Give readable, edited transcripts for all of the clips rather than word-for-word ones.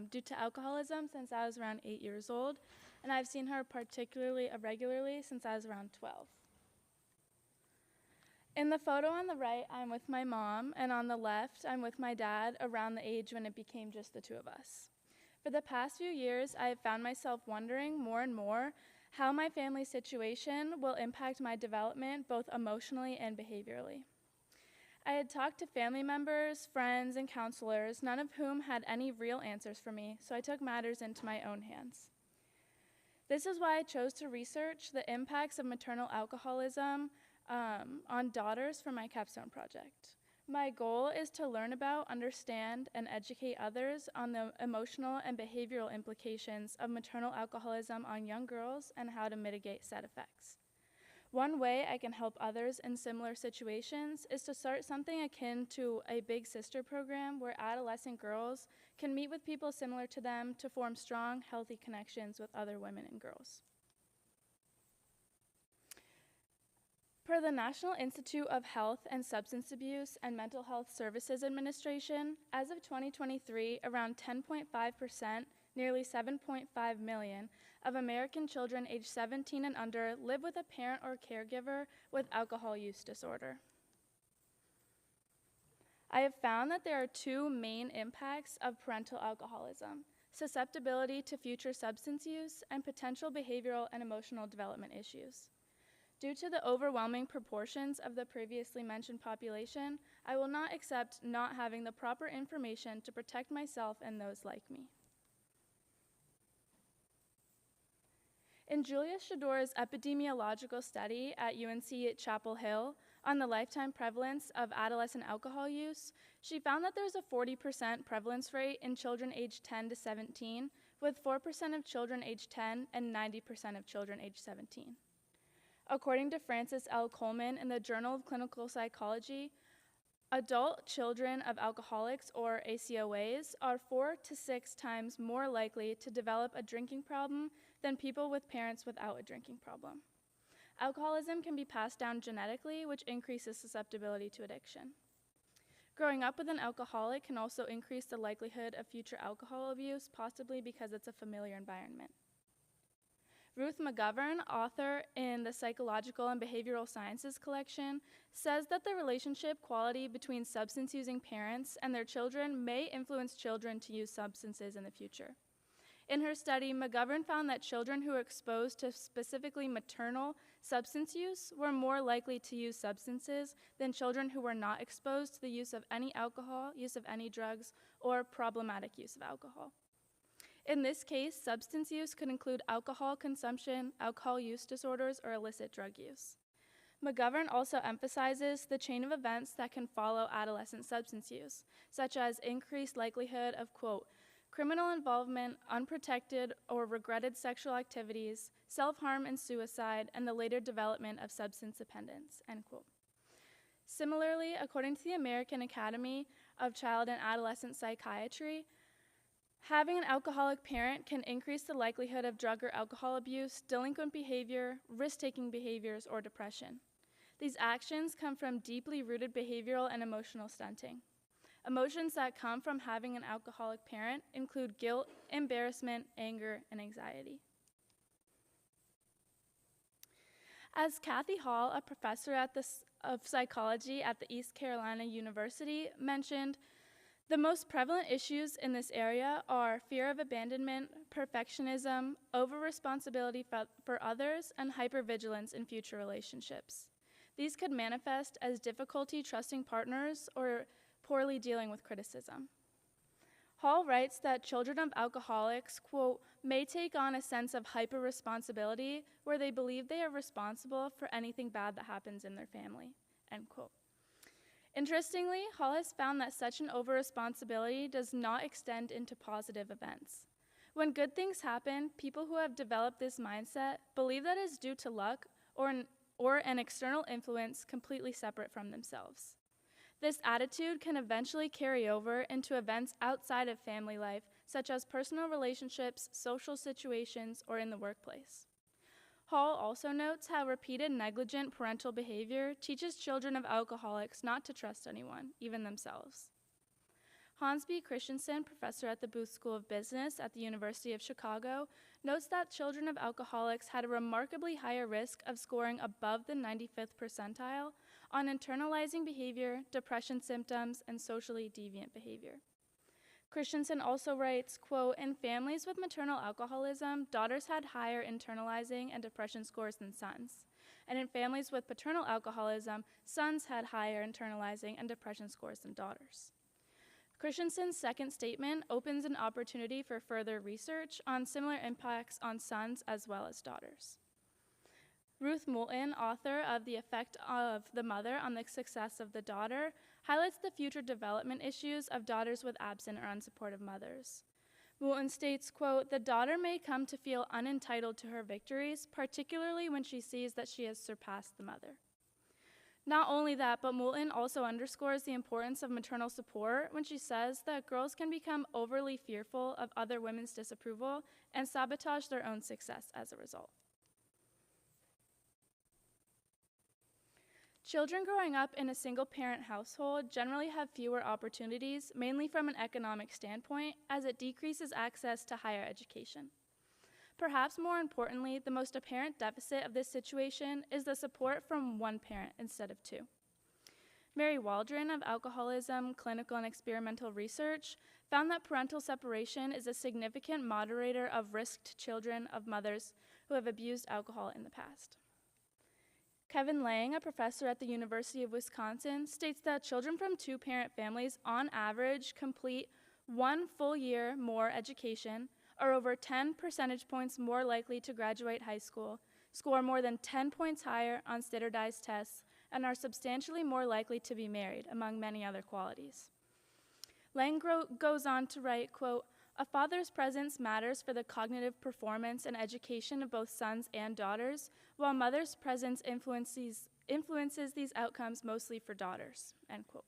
due to alcoholism since I was around 8 years old, and I've seen her particularly irregularly since I was around 12. In the photo on the right, I'm with my mom, and on the left, I'm with my dad around the age when it became just the two of us. For the past few years, I have found myself wondering more and more how my family situation will impact my development both emotionally and behaviorally. I had talked to family members, friends, and counselors, none of whom had any real answers for me, so I took matters into my own hands. This is why I chose to research the impacts of maternal alcoholism on daughters for my capstone project. My goal is to learn about, understand, and educate others on the emotional and behavioral implications of maternal alcoholism on young girls and how to mitigate said effects. One way I can help others in similar situations is to start something akin to a Big Sister program where adolescent girls can meet with people similar to them to form strong, healthy connections with other women and girls. Per the National Institute of Health and Substance Abuse and Mental Health Services Administration, as of 2023, around 10.5%, nearly 7.5 million, of American children aged 17 and under live with a parent or caregiver with alcohol use disorder. I have found that there are two main impacts of parental alcoholism: susceptibility to future substance use and potential behavioral and emotional development issues. Due to the overwhelming proportions of the previously mentioned population, I will not accept not having the proper information to protect myself and those like me. In Julia Shador's epidemiological study at UNC Chapel Hill on the lifetime prevalence of adolescent alcohol use, she found that there's a 40% prevalence rate in children aged 10 to 17, with 4% of children aged 10 and 90% of children aged 17. According to Francis L. Coleman in the Journal of Clinical Psychology, adult children of alcoholics, or ACOAs, are 4 to 6 times more likely to develop a drinking problem than people with parents without a drinking problem. Alcoholism can be passed down genetically, which increases susceptibility to addiction. Growing up with an alcoholic can also increase the likelihood of future alcohol abuse, possibly because it's a familiar environment. Ruth McGovern, author in the Psychological and Behavioral Sciences collection, says that the relationship quality between substance-using parents and their children may influence children to use substances in the future. In her study, McGovern found that children who were exposed to specifically maternal substance use were more likely to use substances than children who were not exposed to the use of any alcohol, use of any drugs, or problematic use of alcohol. In this case, substance use could include alcohol consumption, alcohol use disorders, or illicit drug use. McGovern also emphasizes the chain of events that can follow adolescent substance use, such as increased likelihood of, quote, criminal involvement, unprotected or regretted sexual activities, self-harm and suicide, and the later development of substance dependence, end quote. Similarly, according to the American Academy of Child and Adolescent Psychiatry, having an alcoholic parent can increase the likelihood of drug or alcohol abuse, delinquent behavior, risk-taking behaviors, or depression. These actions come from deeply rooted behavioral and emotional stunting. Emotions that come from having an alcoholic parent include guilt, embarrassment, anger, and anxiety. As Kathy Hall, a professor of psychology at the East Carolina University, mentioned, the most prevalent issues in this area are fear of abandonment, perfectionism, over-responsibility for others, and hypervigilance in future relationships. These could manifest as difficulty trusting partners or poorly dealing with criticism. Hall writes that children of alcoholics, quote, may take on a sense of hyper-responsibility where they believe they are responsible for anything bad that happens in their family, end quote. Interestingly, Hall has found that such an over-responsibility does not extend into positive events. When good things happen, people who have developed this mindset believe that it is due to luck or an external influence completely separate from themselves. This attitude can eventually carry over into events outside of family life, such as personal relationships, social situations, or in the workplace. Hall also notes how repeated negligent parental behavior teaches children of alcoholics not to trust anyone, even themselves. Hans B. Christensen, professor at the Booth School of Business at the University of Chicago, notes that children of alcoholics had a remarkably higher risk of scoring above the 95th percentile on internalizing behavior, depression symptoms, and socially deviant behavior. Christensen also writes, quote, in families with maternal alcoholism, daughters had higher internalizing and depression scores than sons. And in families with paternal alcoholism, sons had higher internalizing and depression scores than daughters. Christensen's second statement opens an opportunity for further research on similar impacts on sons as well as daughters. Ruth Moulton, author of The Effect of the Mother on the Success of the Daughter, highlights the future development issues of daughters with absent or unsupportive mothers. Moulton states, quote, the daughter may come to feel unentitled to her victories, particularly when she sees that she has surpassed the mother. Not only that, but Moulton also underscores the importance of maternal support when she says that girls can become overly fearful of other women's disapproval and sabotage their own success as a result. Children growing up in a single-parent household generally have fewer opportunities, mainly from an economic standpoint, as it decreases access to higher education. Perhaps more importantly, the most apparent deficit of this situation is the support from one parent instead of two. Mary Waldron of Alcoholism, Clinical and Experimental Research found that parental separation is a significant moderator of risk to children of mothers who have abused alcohol in the past. Kevin Lang, a professor at the University of Wisconsin, states that children from two-parent families on average complete 1 full year more education, are over 10 percentage points more likely to graduate high school, score more than 10 points higher on standardized tests, and are substantially more likely to be married, among many other qualities. Lang goes on to write, quote, a father's presence matters for the cognitive performance and education of both sons and daughters, while mother's presence influences these outcomes mostly for daughters, end quote.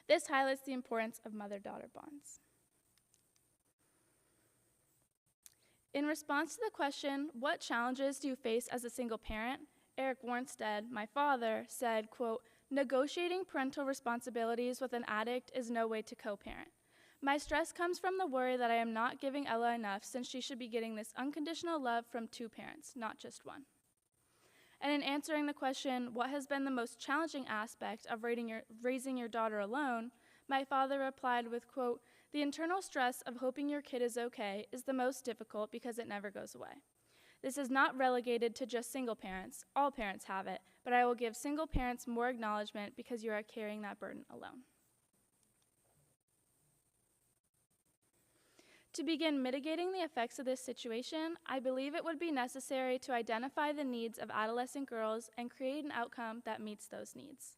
This highlights the importance of mother-daughter bonds. In response to the question, what challenges do you face as a single parent? Eric Warnstead, my father, said, quote, negotiating parental responsibilities with an addict is no way to co-parent. My stress comes from the worry that I am not giving Ella enough since she should be getting this unconditional love from two parents, not just one. And in answering the question, what has been the most challenging aspect of raising your daughter alone, my father replied with, quote, the internal stress of hoping your kid is okay is the most difficult because it never goes away. This is not relegated to just single parents. All parents have it, but I will give single parents more acknowledgement because you are carrying that burden alone. To begin mitigating the effects of this situation, I believe it would be necessary to identify the needs of adolescent girls and create an outcome that meets those needs.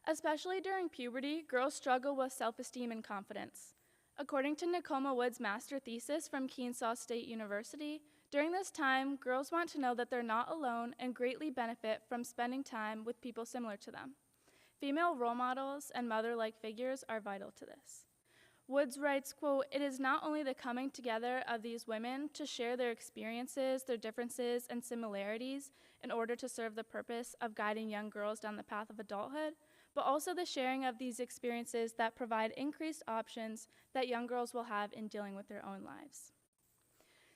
Especially during puberty, girls struggle with self-esteem and confidence. According to Nicoma Wood's master thesis from Kennesaw State University, during this time, girls want to know that they're not alone and greatly benefit from spending time with people similar to them. Female role models and mother-like figures are vital to this. Woods writes, quote, it is not only the coming together of these women to share their experiences, their differences, and similarities in order to serve the purpose of guiding young girls down the path of adulthood, but also the sharing of these experiences that provide increased options that young girls will have in dealing with their own lives.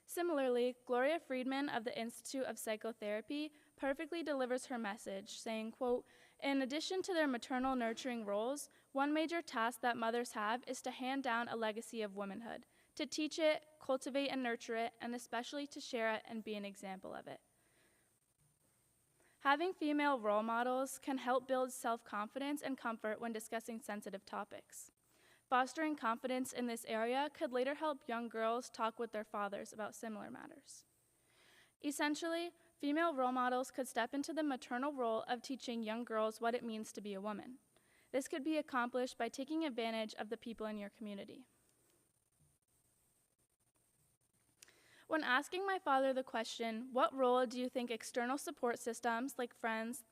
Similarly, Gloria Friedman of the Institute of Psychotherapy perfectly delivers her message, saying, quote, in addition to their maternal nurturing roles, one major task that mothers have is to hand down a legacy of womanhood, to teach it, cultivate and nurture it, and especially to share it and be an example of it. Having female role models can help build self-confidence and comfort when discussing sensitive topics. Fostering confidence in this area could later help young girls talk with their fathers about similar matters. Essentially, female role models could step into the maternal role of teaching young girls what it means to be a woman. This could be accomplished by taking advantage of the people in your community. When asking my father the question, what role do you think external support systems like friends,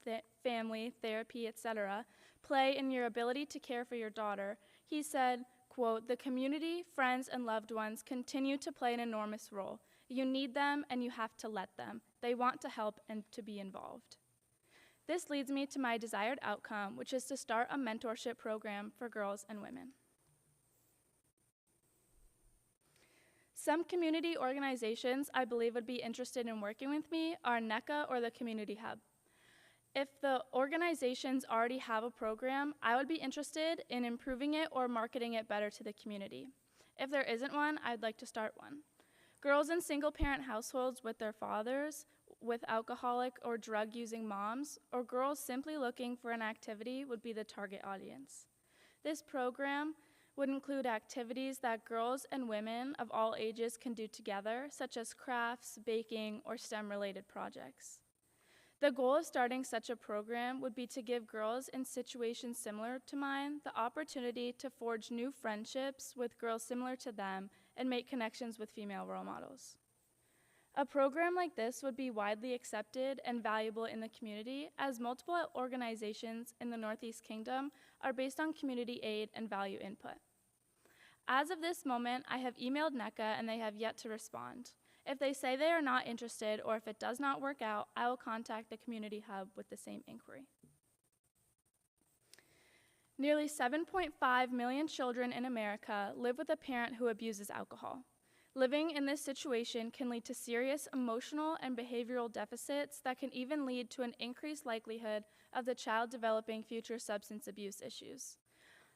family, therapy, etc., play in your ability to care for your daughter, he said, quote, the community, friends, and loved ones continue to play an enormous role. You need them and you have to let them. They want to help and to be involved. This leads me to my desired outcome, which is to start a mentorship program for girls and women. Some community organizations I believe would be interested in working with me are NECA or the Community Hub. If the organizations already have a program, I would be interested in improving it or marketing it better to the community. If there isn't one, I'd like to start one. Girls in single-parent households with their fathers, with alcoholic or drug-using moms, or girls simply looking for an activity would be the target audience. This program would include activities that girls and women of all ages can do together, such as crafts, baking, or STEM-related projects. The goal of starting such a program would be to give girls in situations similar to mine the opportunity to forge new friendships with girls similar to them and make connections with female role models. A program like this would be widely accepted and valuable in the community, as multiple organizations in the Northeast Kingdom are based on community aid and value input. As of this moment, I have emailed NECA and they have yet to respond. If they say they are not interested or if it does not work out, I will contact the Community Hub with the same inquiry. Nearly 7.5 million children in America live with a parent who abuses alcohol. Living in this situation can lead to serious emotional and behavioral deficits that can even lead to an increased likelihood of the child developing future substance abuse issues.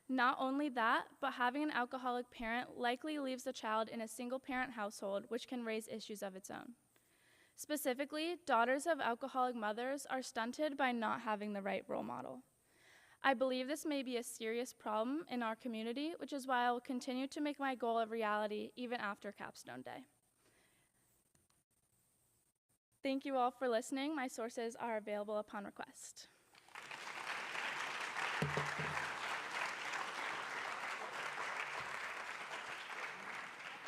Not only that, but having an alcoholic parent likely leaves the child in a single-parent household, which can raise issues of its own. Specifically, daughters of alcoholic mothers are stunted by not having the right role model. I believe this may be a serious problem in our community, which is why I will continue to make my goal a reality even after Capstone Day. Thank you all for listening. My sources are available upon request.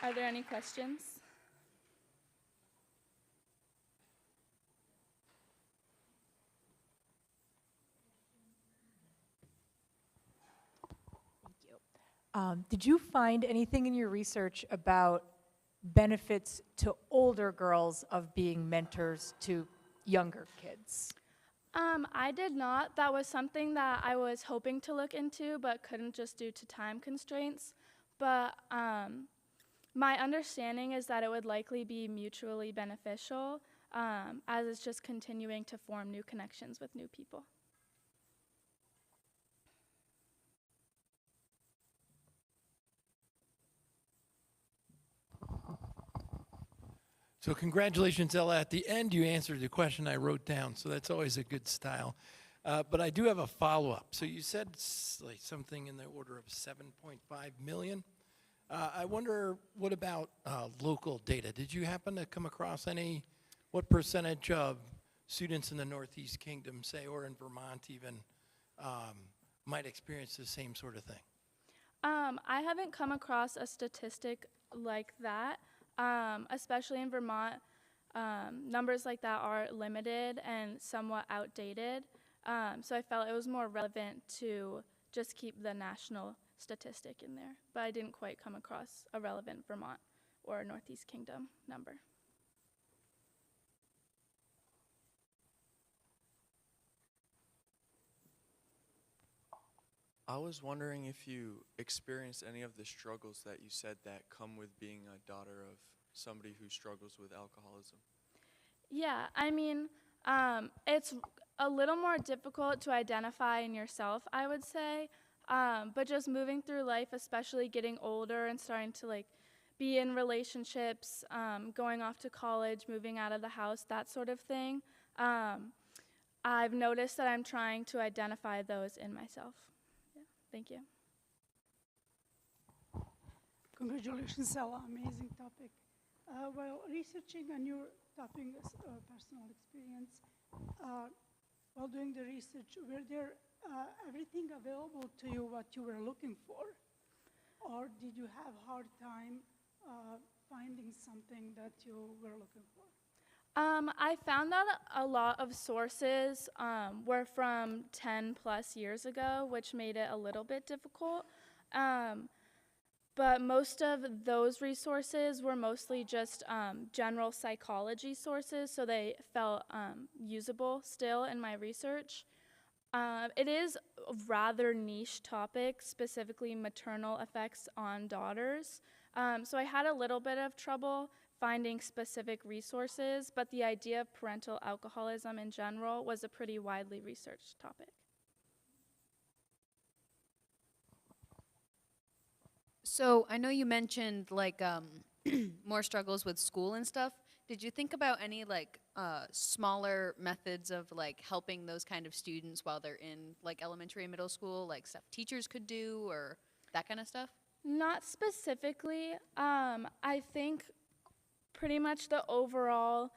Are there any questions? Did you find anything in your research about benefits to older girls of being mentors to younger kids? I did not. That was something that I was hoping to look into, but couldn't just due to time constraints. But my understanding is that it would likely be mutually beneficial, as it's just continuing to form new connections with new people. So congratulations, Ella. At the end, you answered the question I wrote down, so that's always a good style. But I do have a follow-up. So you said like something in the order of 7.5 million. I wonder, what about local data? Did you happen to come across what percentage of students in the Northeast Kingdom, say, or in Vermont even, might experience the same sort of thing? I haven't come across a statistic like that. Especially in Vermont, numbers like that are limited and somewhat outdated. So I felt it was more relevant to just keep the national statistic in there. But I didn't quite come across a relevant Vermont or Northeast Kingdom number. I was wondering if you experienced any of the struggles that you said that come with being a daughter of somebody who struggles with alcoholism. Yeah, I mean, it's a little more difficult to identify in yourself, I would say. But just moving through life, especially getting older and starting to be in relationships, going off to college, moving out of the house, that sort of thing, I've noticed that I'm trying to identify those in myself. Thank you. Congratulations, Ella. Amazing topic. While researching on your topic, personal experience, while doing the research, were there everything available to you what you were looking for? Or did you have a hard time finding something that you were looking for? I found that a lot of sources were from 10 plus years ago, which made it a little bit difficult. but most of those resources were mostly just general psychology sources, so they felt usable still in my research. It is a rather niche topic, specifically maternal effects on daughters. So I had a little bit of trouble finding specific resources, but the idea of parental alcoholism in general was a pretty widely researched topic. So I know you mentioned like more struggles with school and stuff. Did you think about any like smaller methods of like helping those kind of students while they're in like elementary and middle school, like stuff teachers could do or that kind of stuff? Not specifically. I think pretty much the overall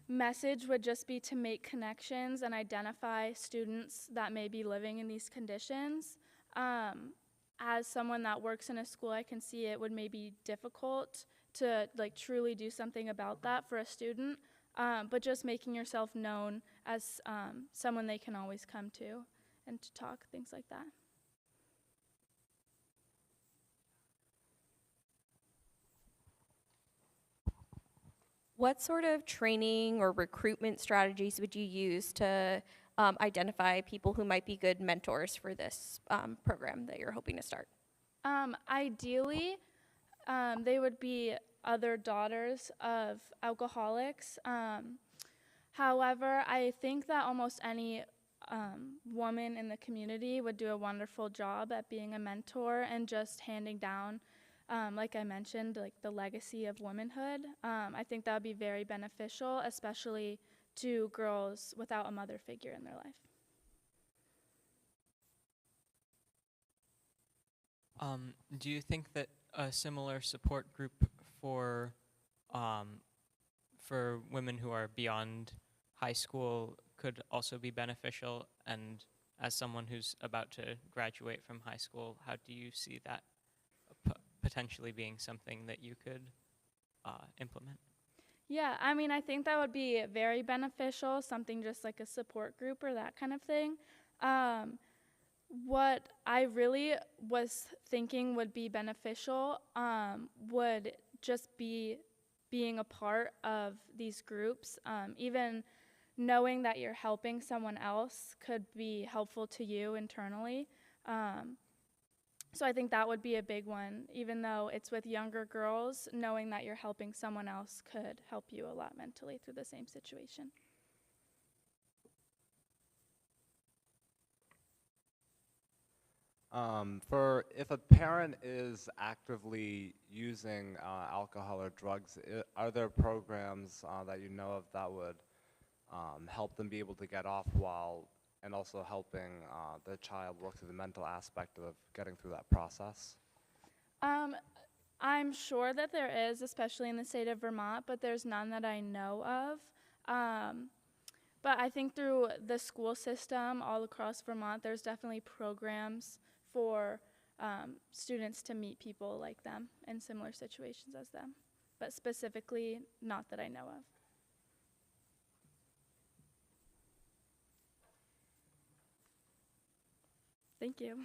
message would just be to make connections and identify students that may be living in these conditions. As someone that works in a school, I can see it would maybe difficult to like truly do something about that for a student, but just making yourself known as someone they can always come to and to talk, things like that. What sort of training or recruitment strategies would you use to identify people who might be good mentors for this program that you're hoping to start? Ideally, they would be other daughters of alcoholics. However, I think that almost any woman in the community would do a wonderful job at being a mentor and just handing down, like I mentioned, like the legacy of womanhood. I think that would be very beneficial, especially to girls without a mother figure in their life. Do you think that a similar support group for women who are beyond high school could also be beneficial? And as someone who's about to graduate from high school, how do you see that potentially being something that you could implement? Yeah, I mean, I think that would be very beneficial, something just like a support group or that kind of thing. What I really was thinking would be beneficial would just be being a part of these groups. Even knowing that you're helping someone else could be helpful to you internally. So I think that would be a big one. Even though it's with younger girls, knowing that you're helping someone else could help you a lot mentally through the same situation. For if a parent is actively using alcohol or drugs, are there programs that you know of that would help them be able to get off while, and also helping the child work through the mental aspect of getting through that process? I'm sure that there is, especially in the state of Vermont, but there's none that I know of. But I think through the school system all across Vermont, there's definitely programs for students to meet people like them in similar situations as them, but specifically not that I know of. Thank you.